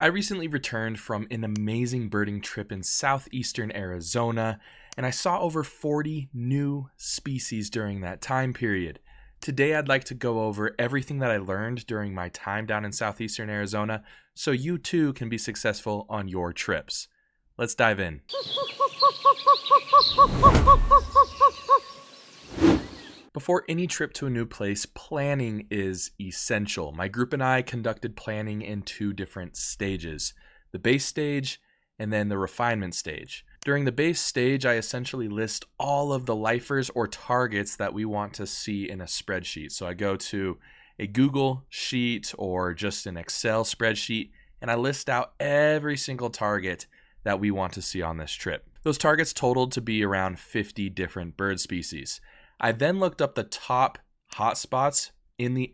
I recently returned from an amazing birding trip in southeastern Arizona, and I saw over 40 new species during that time period. Today, I'd like to go over everything that I learned during my time down in southeastern Arizona so you too can be successful on your trips. Let's dive in. Before any trip to a new place, planning is essential. My group and I conducted planning in two different stages, the base stage and then the refinement stage. During the base stage, I essentially list all of the lifers or targets that we want to see in a spreadsheet. So I go to a Google sheet or just an Excel spreadsheet, and I list out every single target that we want to see on this trip. Those targets totaled to be around 50 different bird species. I then looked up the top hotspots in the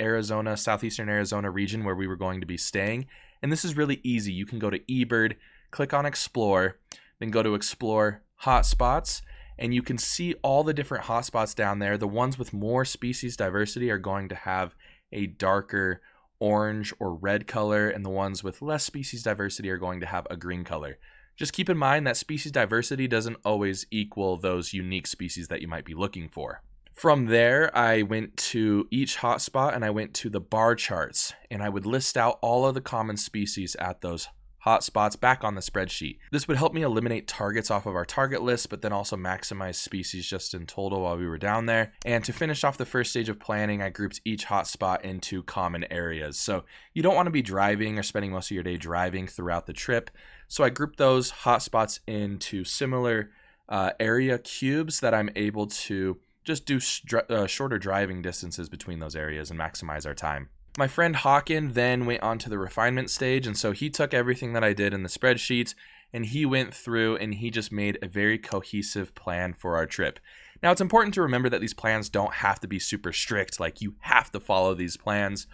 southeastern Arizona region where we were going to be staying. And this is really easy. You can go to eBird, click on Explore, then go to Explore Hotspots, and you can see all the different hotspots down there. The ones with more species diversity are going to have a darker orange or red color, and the ones with less species diversity are going to have a green color. Just keep in mind that species diversity doesn't always equal those unique species that you might be looking for. From there, I went to each hotspot and I went to the bar charts, and I would list out all of the common species at those hotspots back on the spreadsheet. This would help me eliminate targets off of our target list, but then also maximize species just in total while we were down there. And to finish off the first stage of planning, I grouped each hotspot into common areas. So you don't want to be driving or spending most of your day driving throughout the trip. So I grouped those hotspots into similar area cubes that I'm able to just do shorter driving distances between those areas and maximize our time. My friend Hawken then went on to the refinement stage, and so he took everything that I did in the spreadsheet and he went through and he just made a very cohesive plan for our trip. Now, it's important to remember that these plans don't have to be super strict, like you have to follow these plans,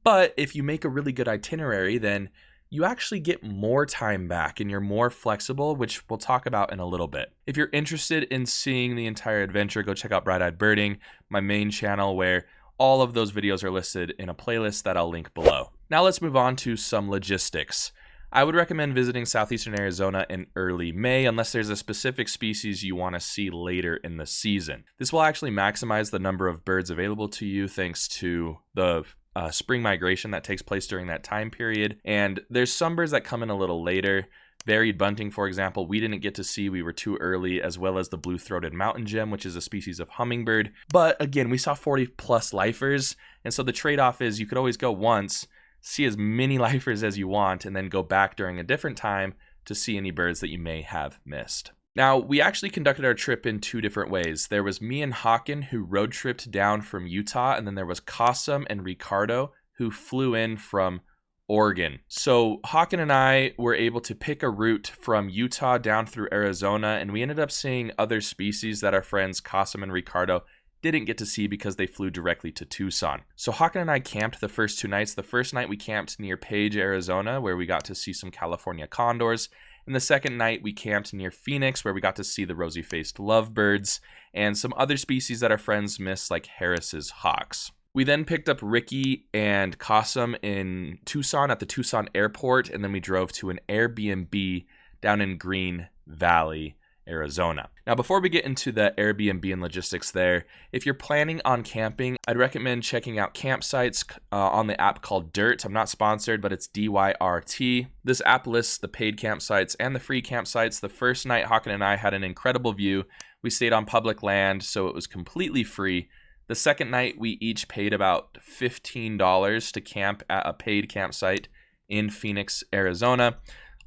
but if you make a really good itinerary, then you actually get more time back and you're more flexible, which we'll talk about in a little bit. If you're interested in seeing the entire adventure, go check out Bright-Eyed Birding, my main channel, where all of those videos are listed in a playlist that I'll link below. Now let's move on to some logistics. I would recommend visiting southeastern Arizona in early May unless there's a specific species you want to see later in the season. This will actually maximize the number of birds available to you thanks to the spring migration that takes place during that time period. And there's some birds that come in a little later. Varied bunting, for example, we didn't get to see, we were too early, as well as the blue-throated mountain gem, which is a species of hummingbird. But again, we saw 40 plus lifers, and so the trade-off is you could always go once, see as many lifers as you want, and then go back during a different time to see any birds that you may have missed. Now, we actually conducted our trip in two different ways. There was me and Hawken, who road tripped down from Utah, and then there was Qasim and Ricardo, who flew in from Oregon. So Hawken and I were able to pick a route from Utah down through Arizona, and we ended up seeing other species that our friends Qasim and Ricardo didn't get to see because they flew directly to Tucson. So Hawken and I camped the first 2 nights. The first night we camped near Page, Arizona, where we got to see some California condors. And the second night we camped near Phoenix, where we got to see the rosy-faced lovebirds and some other species that our friends miss, like Harris's hawks. We then picked up Ricky and Qasim in Tucson at the Tucson airport, and then we drove to an Airbnb down in Green Valley, Arizona. Now, before we get into the Airbnb and logistics there, if you're planning on camping, I'd recommend checking out campsites on the app called Dyrt. I'm not sponsored, but it's DYRT. This app lists the paid campsites and the free campsites. The first night, Hawken and I had an incredible view. We stayed on public land, so it was completely free. The second night, we each paid about $15 to camp at a paid campsite in Phoenix, Arizona.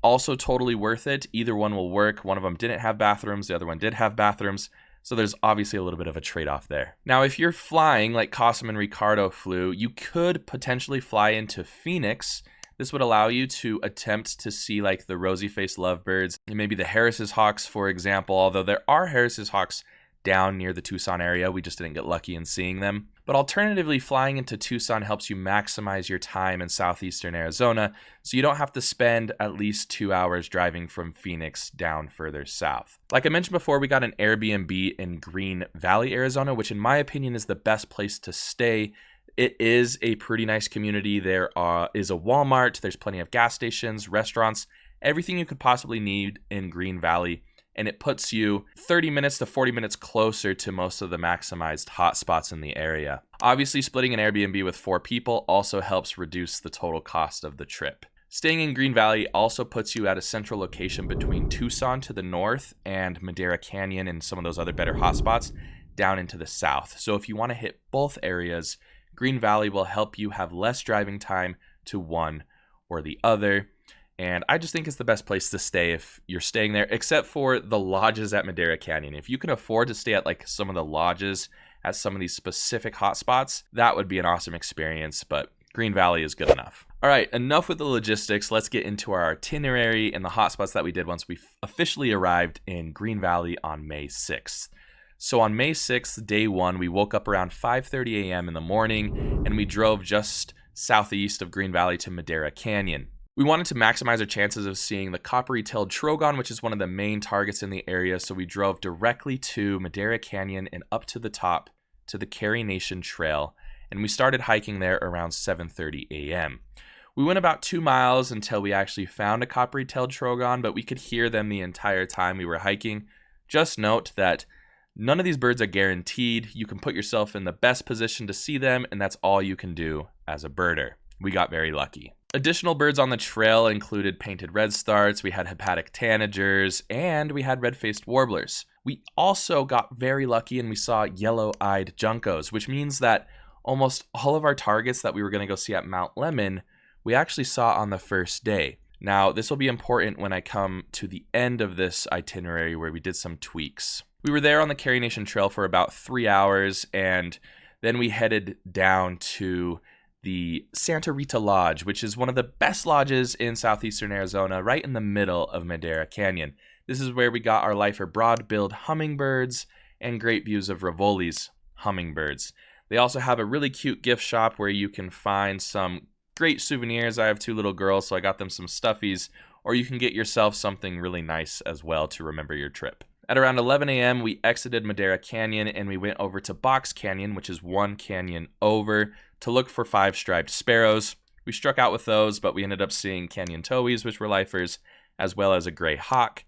Also totally worth it. Either one will work. One of them didn't have bathrooms. The other one did have bathrooms. So there's obviously a little bit of a trade-off there. Now, if you're flying like Qasim and Ricardo flew, you could potentially fly into Phoenix. This would allow you to attempt to see like the rosy-faced lovebirds and maybe the Harris's hawks, for example, although there are Harris's hawks down near the Tucson area. We just didn't get lucky in seeing them. But alternatively, flying into Tucson helps you maximize your time in southeastern Arizona, so you don't have to spend at least 2 hours driving from Phoenix down further south. Like I mentioned before, we got an Airbnb in Green Valley, Arizona, which in my opinion is the best place to stay It is a pretty nice community. There is a Walmart, there's plenty of gas stations, restaurants, everything you could possibly need in Green Valley. And it puts you 30 minutes to 40 minutes closer to most of the maximized hotspots in the area. Obviously, splitting an Airbnb with 4 people also helps reduce the total cost of the trip. Staying in Green Valley also puts you at a central location between Tucson to the north and Madera Canyon and some of those other better hotspots down into the south. So if you want to hit both areas, Green Valley will help you have less driving time to one or the other. And I just think it's the best place to stay if you're staying there, except for the lodges at Madera Canyon. If you can afford to stay at like some of the lodges at some of these specific hotspots, that would be an awesome experience, but Green Valley is good enough. All right, enough with the logistics. Let's get into our itinerary and the hotspots that we did once we officially arrived in Green Valley on May 6th. So on May 6th, day 1, we woke up around 5:30 a.m. in the morning, and we drove just southeast of Green Valley to Madera Canyon. We wanted to maximize our chances of seeing the coppery-tailed trogon, which is one of the main targets in the area, so we drove directly to Madera Canyon and up to the top to the Carrie Nation Trail, and we started hiking there around 7:30 a.m. We went about 2 miles until we actually found a coppery-tailed trogon, but we could hear them the entire time we were hiking. Just note that none of these birds are guaranteed. You can put yourself in the best position to see them, and that's all you can do as a birder. We got very lucky. Additional birds on the trail included painted redstarts, we had hepatic tanagers, and we had red-faced warblers. We also got very lucky and we saw yellow-eyed juncos, which means that almost all of our targets that we were going to go see at Mount Lemmon, we actually saw on the first day. Now, this will be important when I come to the end of this itinerary where we did some tweaks. We were there on the Carrie Nation Trail for about 3 hours, and then we headed down to the Santa Rita Lodge, which is one of the best lodges in southeastern Arizona, right in the middle of Madera Canyon. This is where we got our lifer broad-billed hummingbirds and great views of Rowley's hummingbirds. They also have a really cute gift shop where you can find some great souvenirs. I have 2 little girls, so I got them some stuffies, or you can get yourself something really nice as well to remember your trip. At around 11 a.m., we exited Madera Canyon and we went over to Box Canyon, which is one canyon over, to look for 5-striped sparrows. We struck out with those, but we ended up seeing canyon towies, which were lifers, as well as a gray hawk.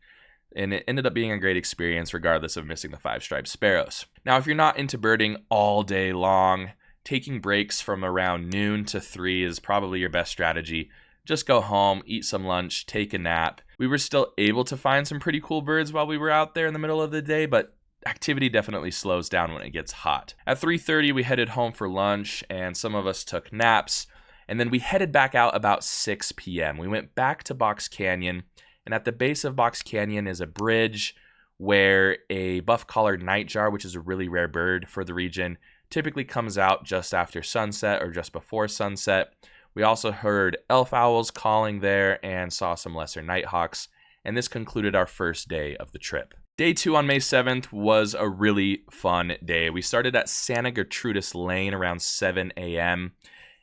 And it ended up being a great experience regardless of missing the 5-striped sparrows. Now, if you're not into birding all day long, taking breaks from around noon to 3 is probably your best strategy. Just go home, eat some lunch, take a nap. We were still able to find some pretty cool birds while we were out there in the middle of the day, but activity definitely slows down when it gets hot. At 3:30, we headed home for lunch, and some of us took naps, and then we headed back out about 6 p.m. We went back to Box Canyon, and at the base of Box Canyon is a bridge where a buff-collared nightjar, which is a really rare bird for the region, typically comes out just after sunset or just before sunset. We also heard elf owls calling there and saw some lesser nighthawks, and this concluded our first day of the trip. Day 2 on May 7th was a really fun day. We started at Santa Gertrudis Lane around 7 a.m.,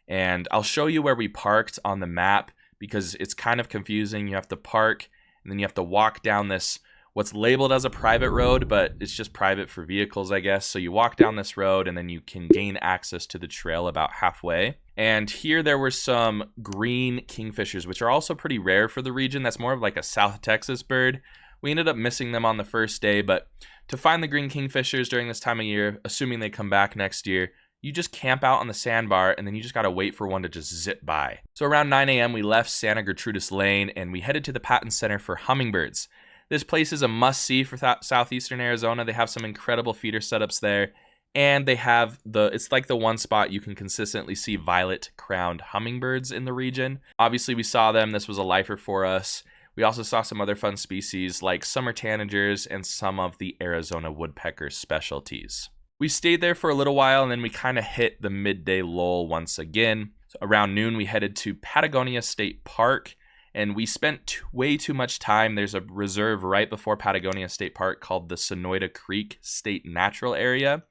and I'll show you where we parked on the map because it's kind of confusing. You have to park, and then you have to walk down this what's labeled as a private road, but it's just private for vehicles, I guess. So you walk down this road, and then you can gain access to the trail about halfway. And here there were some green kingfishers, which are also pretty rare for the region. That's more of like a South Texas bird. We ended up missing them on the first day, but to find the green kingfishers during this time of year, assuming they come back next year, you just camp out on the sandbar, and then you just got to wait for one to just zip by. So around 9 a.m., we left Santa Gertrudis Lane, and we headed to the Patton Center for hummingbirds. This place is a must-see for southeastern Arizona. They have some incredible feeder setups there, and they have it's like the one spot you can consistently see violet-crowned hummingbirds in the region. Obviously, we saw them. This was a lifer for us. We also saw some other fun species like summer tanagers and some of the Arizona woodpecker specialties. We stayed there for a little while, and then we kind of hit the midday lull once again. So around noon, we headed to Patagonia State Park, and we spent way too much time. There's a reserve right before Patagonia State Park called the Sonoyta Creek State Natural Area.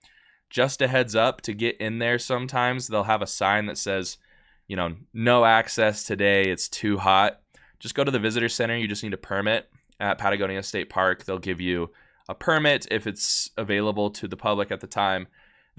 Just a heads up, to get in there sometimes, they'll have a sign that says, no access today, it's too hot. Just go to the visitor center. You just need a permit at Patagonia State Park. They'll give you a permit if it's available to the public at the time.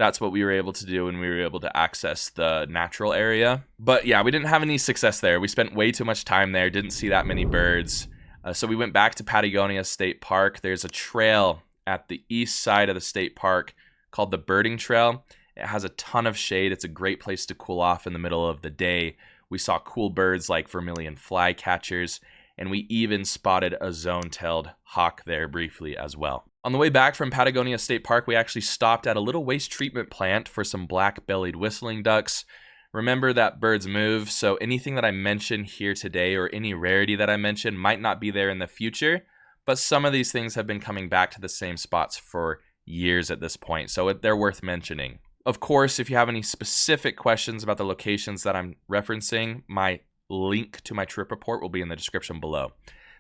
That's what we were able to do when we were able to access the natural area. But yeah, we didn't have any success there. We spent way too much time there, didn't see that many birds. So we went back to Patagonia State Park. There's a trail at the east side of the state park called the Birding Trail. It has a ton of shade. It's a great place to cool off in the middle of the day. We saw cool birds like vermilion flycatchers, and we even spotted a zone-tailed hawk there briefly as well. On the way back from Patagonia State Park, we actually stopped at a little waste treatment plant for some black-bellied whistling ducks. Remember that birds move, so anything that I mention here today or any rarity that I mention might not be there in the future, but some of these things have been coming back to the same spots for years at this point, so they're worth mentioning. Of course, if you have any specific questions about the locations that I'm referencing, my link to my trip report will be in the description below.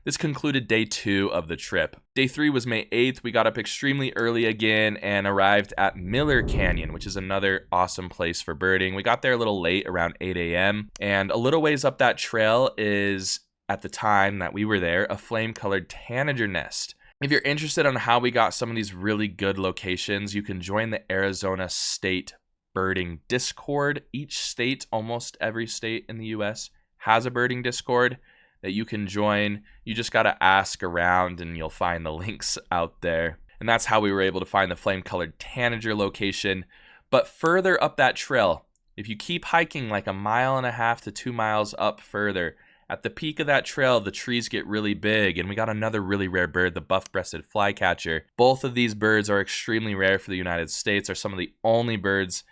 This concluded day 2 of the trip. Day 3 was May 8th. We got up extremely early again and arrived at Miller Canyon, which is another awesome place for birding. We got there a little late, around 8 a.m. And a little ways up that trail is, at the time that we were there, a flame-colored tanager nest. If you're interested on how we got some of these really good locations, you can join the Arizona State Birding Discord. Each state, almost every state in the U.S., has a birding Discord that you can join. You just got to ask around and you'll find the links out there. And that's how we were able to find the flame-colored tanager location. But further up that trail, if you keep hiking like 1.5 miles to 2 miles up further, at the peak of that trail, the trees get really big, and we got another really rare bird, the buff-breasted flycatcher. Both of these birds are extremely rare for the United States, are some of the only birds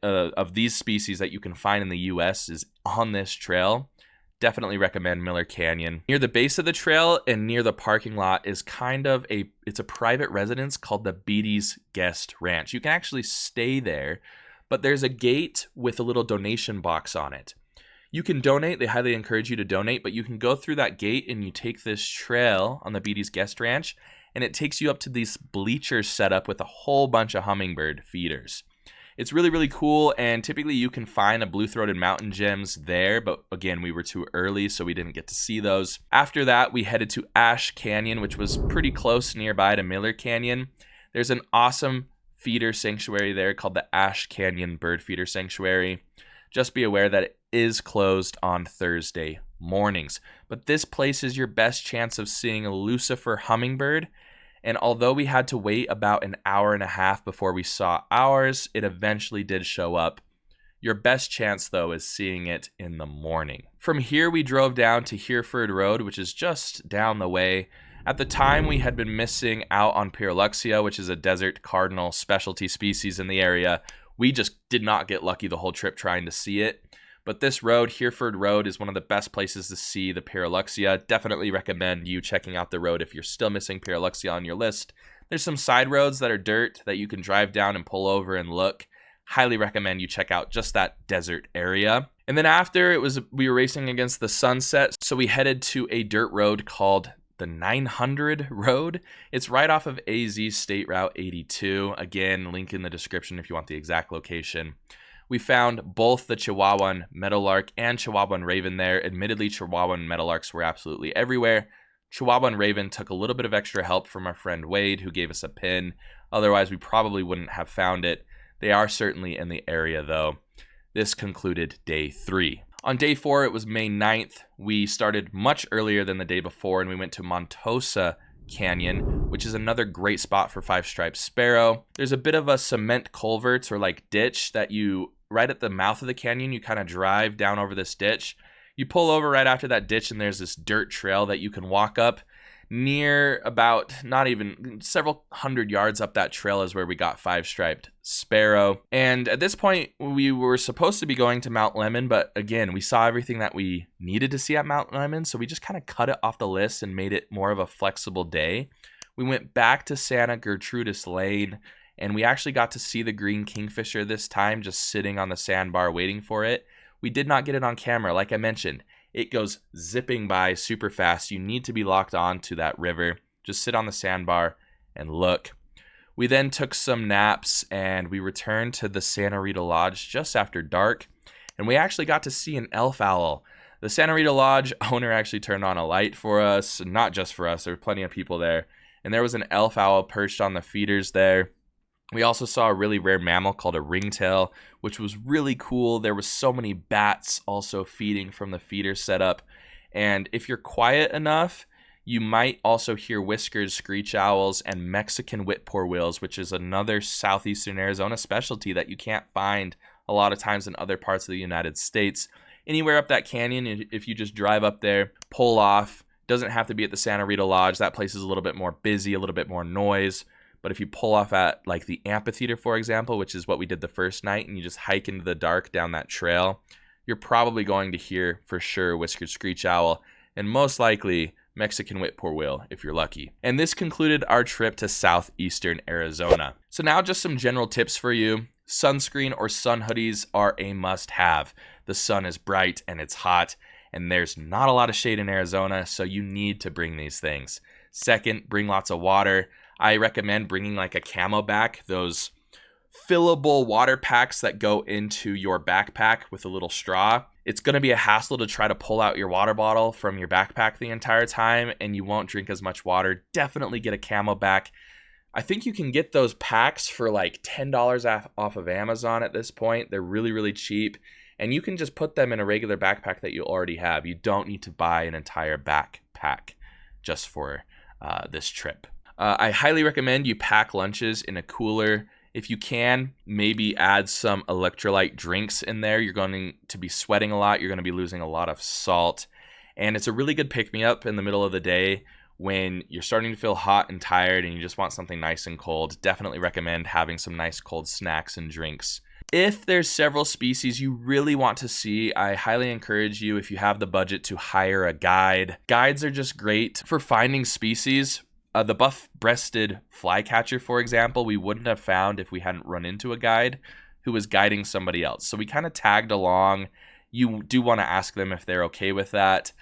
of these species that you can find in the U.S. is on this trail. Definitely recommend Miller Canyon. Near the base of the trail and near the parking lot is it's a private residence called the Beatty's Guest Ranch. You can actually stay there, but there's a gate with a little donation box on it. You can donate. They highly encourage you to donate, but you can go through that gate and you take this trail on the Beatty's Guest Ranch, and it takes you up to these bleachers set up with a whole bunch of hummingbird feeders. It's really, really cool, and typically you can find a blue-throated mountain gems there, but again, we were too early, so we didn't get to see those. After that, we headed to Ash Canyon, which was pretty close nearby to Miller Canyon. There's an awesome feeder sanctuary there called the Ash Canyon Bird Feeder Sanctuary. Just be aware that it is closed on Thursday mornings, but this place is your best chance of seeing a Lucifer hummingbird. And although we had to wait about 1.5 hours before we saw ours, it eventually did show up. Your best chance, though, is seeing it in the morning. From here, we drove down to Hereford Road, which is just down the way. At the time, we had been missing out on Pyrrhuxia, which is a desert cardinal specialty species in the area. We just did not get lucky the whole trip trying to see it. But this road, Hereford Road, is one of the best places to see the Pyrrhuxia. Definitely recommend you checking out the road if you're still missing Pyrrhuxia on your list. There's some side roads that are dirt that you can drive down and pull over and look. Highly recommend you check out just that desert area. And then after, we were racing against the sunset, so we headed to a dirt road called the 900 Road. It's right off of AZ State Route 82. Again, link in the description if you want the exact location. We found both the Chihuahuan meadowlark and Chihuahuan raven there. Admittedly, Chihuahuan meadowlarks were absolutely everywhere. Chihuahuan raven took a little bit of extra help from our friend Wade, who gave us a pin. Otherwise, we probably wouldn't have found it. They are certainly in the area, though. This concluded day 3. On day 4, it was May 9th. We started much earlier than the day before, and we went to Montosa Canyon, which is another great spot for five-striped sparrow. There's a bit of a cement culvert or like ditch that right at the mouth of the canyon, you kind of drive down over this ditch. You pull over right after that ditch, and there's this dirt trail that you can walk up. Near about not even several hundred yards up that trail is where we got five-striped sparrow. And at this point, we were supposed to be going to Mount Lemmon, but again, we saw everything that we needed to see at Mount Lemmon, so we just kind of cut it off the list and made it more of a flexible day. We went back to Santa Gertrudis Lane, and we actually got to see the green kingfisher this time, just sitting on the sandbar waiting for it. We did not get it on camera, like I mentioned. It goes zipping by super fast. You need to be locked on to that river. Just sit on the sandbar and look. We then took some naps and we returned to the Santa Rita Lodge just after dark. And we actually got to see an elf owl. The Santa Rita Lodge owner actually turned on a light for us. Not just for us. There were plenty of people there. And there was an elf owl perched on the feeders there. We also saw a really rare mammal called a ringtail, which was really cool. There was so many bats also feeding from the feeder setup. And if you're quiet enough, you might also hear whiskers, screech owls, and Mexican whippoorwills, which is another southeastern Arizona specialty that you can't find a lot of times in other parts of the United States. Anywhere up that canyon, if you just drive up there, pull off, doesn't have to be at the Santa Rita Lodge. That place is a little bit more busy, a little bit more noise. But if you pull off at like the amphitheater, for example, which is what we did the first night, and you just hike into the dark down that trail, you're probably going to hear for sure whiskered screech owl and most likely Mexican whippoorwill if you're lucky. And this concluded our trip to southeastern Arizona. So now just some general tips for you. Sunscreen or sun hoodies are a must-have. The sun is bright and it's hot, and there's not a lot of shade in Arizona, so you need to bring these things. Second, bring lots of water. I recommend bringing like a camelback, those fillable water packs that go into your backpack with a little straw. It's going to be a hassle to try to pull out your water bottle from your backpack the entire time, and you won't drink as much water. Definitely get a camelback. I think you can get those packs for like $10 off of Amazon at this point. They're really, really cheap, and you can just put them in a regular backpack that you already have. You don't need to buy an entire backpack just for this trip. I highly recommend you pack lunches in a cooler. If you can, maybe add some electrolyte drinks in there. You're going to be sweating a lot. You're going to be losing a lot of salt. And it's a really good pick-me-up in the middle of the day when you're starting to feel hot and tired and you just want something nice and cold. Definitely recommend having some nice cold snacks and drinks. If there's several species you really want to see, I highly encourage you, if you have the budget, to hire a guide. Guides are just great for finding species. The buff-breasted flycatcher, for example, we wouldn't have found if we hadn't run into a guide who was guiding somebody else. So we kind of tagged along. You do want to ask them if they're okay with that.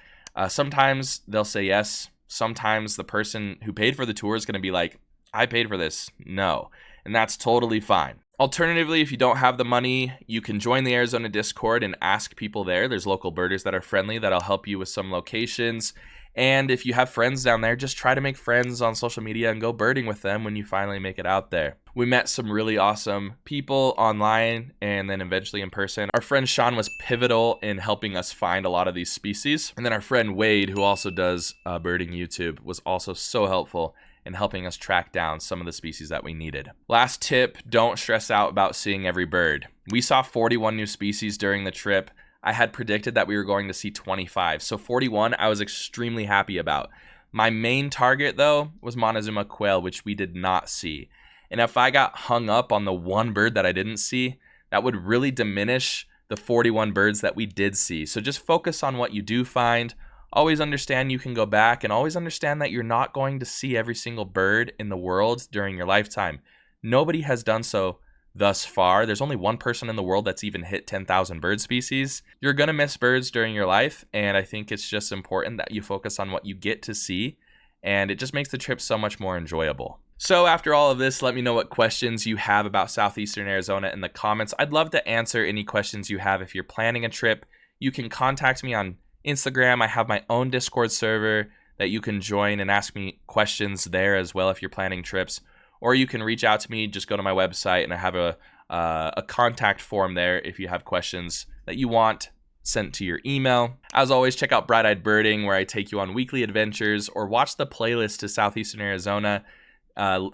Sometimes they'll say yes. Sometimes the person who paid for the tour is going to be like, I paid for this. No. And that's totally fine. Alternatively, if you don't have the money, you can join the Arizona Discord and ask people there. There's local birders that are friendly that'll help you with some locations. And if you have friends down there, just try to make friends on social media and go birding with them when you finally make it out there. We met some really awesome people online and then eventually in person. Our friend Sean was pivotal in helping us find a lot of these species. And then our friend Wade, who also does birding YouTube, was also so helpful in helping us track down some of the species that we needed. Last tip, don't stress out about seeing every bird. We saw 41 new species during the trip. I had predicted that we were going to see 25. So 41, I was extremely happy about. My main target, though, was Montezuma quail, which we did not see. And if I got hung up on the one bird that I didn't see, that would really diminish the 41 birds that we did see. So just focus on what you do find. Always understand you can go back, and always understand that you're not going to see every single bird in the world during your lifetime. Nobody has done so thus far. There's only one person in the world that's even hit 10,000 bird species. You're going to miss birds during your life, and I think it's just important that you focus on what you get to see, and it just makes the trip so much more enjoyable. So after all of this, let me know what questions you have about southeastern Arizona in the comments. I'd love to answer any questions you have if you're planning a trip. You can contact me on Instagram. I have my own Discord server that you can join and ask me questions there as well if you're planning trips. Or you can reach out to me, just go to my website, and I have a contact form there if you have questions that you want sent to your email. As always, check out Bright Eyed Birding, where I take you on weekly adventures, or watch the playlist to Southeastern Arizona.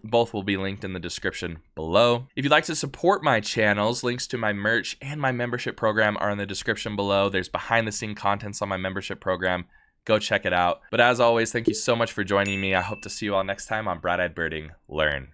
Both will be linked in the description below. If you'd like to support my channels, links to my merch and my membership program are in the description below. There's behind-the-scenes contents on my membership program. Go check it out. But as always, thank you so much for joining me. I hope to see you all next time on Bright Eyed Birding Learn.